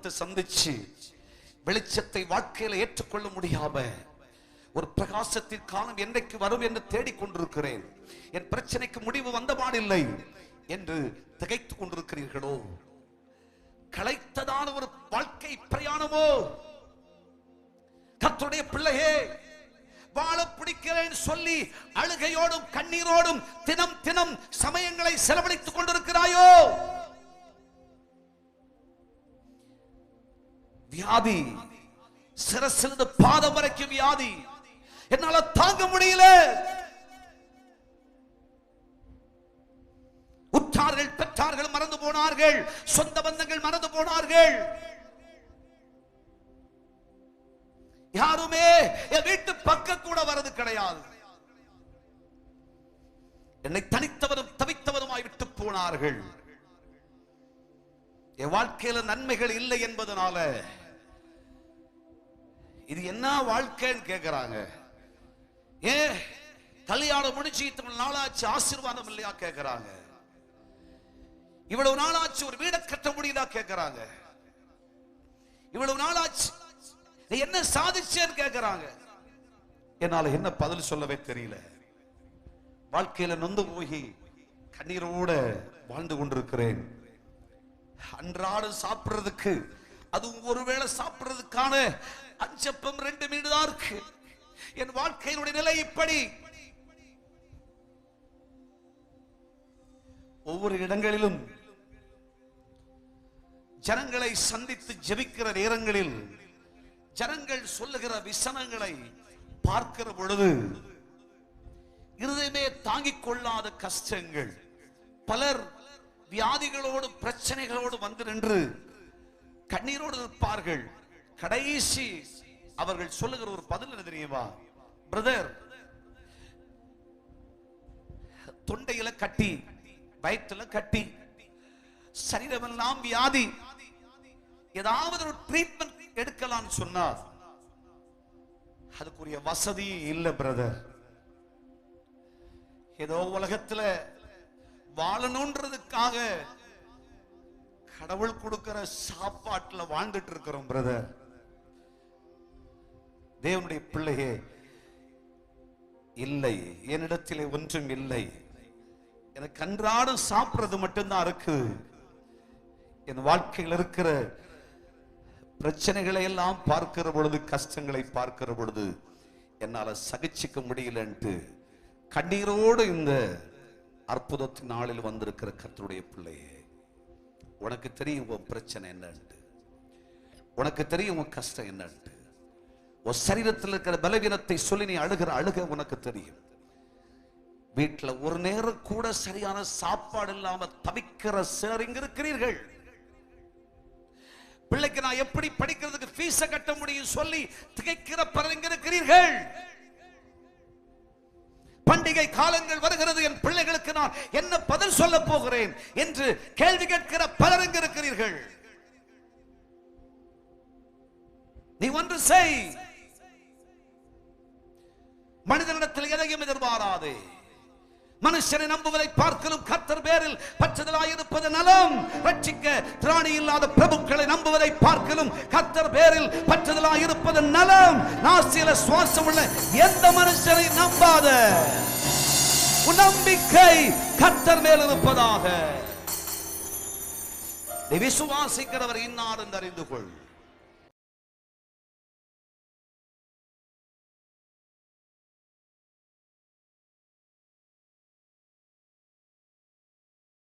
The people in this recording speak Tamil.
பார்த்து சந்திச்சு வெளிச்சத்தை வாழ்க்கையில ஏற்றுக்கொள்ள முடியாம ஒரு பிரகாசத்தின் காலம் என்றைக்கு வரும் என்று தேடிக்கொண்டிருக்கிறேன், என் பிரச்சனைக்கு முடிவு வந்தபாடில்லை என்று திகைத்துக் கொண்டிருக்கிறீர்களோ? களைத்ததான ஒரு வாழ்க்கை பிரயாணமோ? கர்த்தருடைய பிள்ளையே, வாழ பிடிக்கிறேன் சொல்லி அழுகையோடும் கண்ணீரோடும் தினம் தினம் சமயங்களை செலவழித்துக் கொண்டிருக்கிறாயோ? வியாதி சிரசிலிருந்து பாதம் வரைக்கும் வியாதி, என்னால தாங்க முடியல. உற்றார்கள் பெற்றார்கள் மறந்து போனார்கள், சொந்த பந்தங்கள் மறந்து போனார்கள். யாருமே என் வீட்டு பக்கம் கூட வரது கிடையாது. என்னை தனித்தவரும் தவித்தவருமாய் விட்டு போனார்கள். என் வாழ்க்கையில நன்மைகள் இல்லை என்பதனால இது என்ன வாழ்க்கைன்னு கேட்கிறாங்க. ஏன் கல்யாணம் முடிச்சு இத்தனை நாளாச்சு ஆசீர்வாதம் இல்லையா கேட்கிறாங்க. இவ்வளவு நாளாச்சு ஒரு வீட கட்ட முடியல கேட்கிறாங்க. இவ்வளவு நாளாச்சு என்ன சாதிச்சேன்னு கேட்கிறாங்க. என்னால என்ன பதில் சொல்லவே தெரியல. வாழ்க்கையில நொந்து போய் கண்ணீரோட வாழ்ந்து கொண்டிருக்கிறேன். அன்றாடம் சாப்பிடுறதுக்கு, அதுவும் ஒருவேளை சாப்பிடுறதுக்கான அஞ்சப்பம் 2 மீன் தான் இருக்கு. என் வாழ்க்கையினுடைய நிலை இப்படி. ஒவ்வொரு இடங்களிலும் ஜனங்களை சந்தித்து ஜெபிக்கிற நேரங்களில் ஜனங்கள் சொல்லுகிற விசனங்களை பார்க்கிற பொழுது இருதயமே தாங்கிக் கொள்ளாத கஷ்டங்கள். பலர் வியாதிகளோடு பிரச்சனைகளோடு வந்து நின்று கண்ணீரோடு இருப்பார்கள். கடைசி அவர்கள் சொல்லுகிற ஒரு பதில் என்ன தெரியுமா? பிரதர், தொண்டையில கட்டி, வயிற்றுல கட்டி, சரீரமெல்லாம் வியாதி, ஏதாவது ஒரு ட்ரீட்மெண்ட் எடுக்கலாம் சொன்னா அதுக்குரிய வசதி இல்ல பிரதர். ஏதோ உலகத்துல வாழணும்ன்றதுக்காக கடவுள் கொடுக்கிற சாப்பாட்டுல வாழ்ந்துட்டு இருக்கிறோம் பிரதர். தேவனுடைய பிள்ளையே, இல்லை, என்னிடத்திலே ஒன்றும் இல்லை. எனக்கு அன்றாடம் சாப்பிடுறது மட்டும்தான் இருக்கு. என் வாழ்க்கையில் இருக்கிற பிரச்சனைகளை எல்லாம் பார்க்கிற பொழுது, கஷ்டங்களை பார்க்கிற பொழுது என்னால சகிச்சுக்க முடியலன்ட்டு கண்ணீரோடு இந்த அற்புதத்தின் நாளில் வந்திருக்கிற கர்த்தருடைய பிள்ளையே, உனக்கு தெரியும் உன் பிரச்சனை என்னன்ட்டு, உனக்கு தெரியும் உன் கஷ்டம் என்னன்ட்டு. உன் சரீரத்தில் இருக்கிற பலவீனத்தை சொல்லி நீ அழுகிற அழுக உனக்கு தெரியும். வீட்டில் ஒரு நேரம் கூட சரியான சாப்பாடு இல்லாம தவிக்கிற சிலர் இங்க இருக்கிறீர்கள். பிள்ளைக்கு நான் எப்படி படிக்கிறதுக்கு ஃபீஸ கட்ட முடியும் சொல்லி திகைக்கிற பலர் இங்க இருக்கிறீர்கள். பண்டிகை காலங்கள் வருகிறது, என் பிள்ளைகளுக்கு நான் என்ன பதில் சொல்ல போகிறேன் என்று கேள்வி கேட்கிற பலர் இங்க இருக்கிறீர்கள். நீ ஒன்று செய், மனிதனிடத்தில் எதையும் எதிர்பாராதே. மனுஷனை நம்புவதை பார்க்கலும் கர்த்தர் பேரில் பற்றுதலாயிருப்பது நலம். ரட்சிக்க திராணி இல்லாத பிரபுக்களை நம்புவதை பார்க்கலும் கர்த்தர் பேரில் பற்றுதலாயிருப்பது நலம். நாசியில சுவாசம் உள்ள எந்த மனுஷனை நம்பாத, உன் நம்பிக்கை கர்த்தர் மேல் இருப்பதாக. நீ விசுவாசிக்கிறவர் இன்னார் என்று அறிந்து கொள்.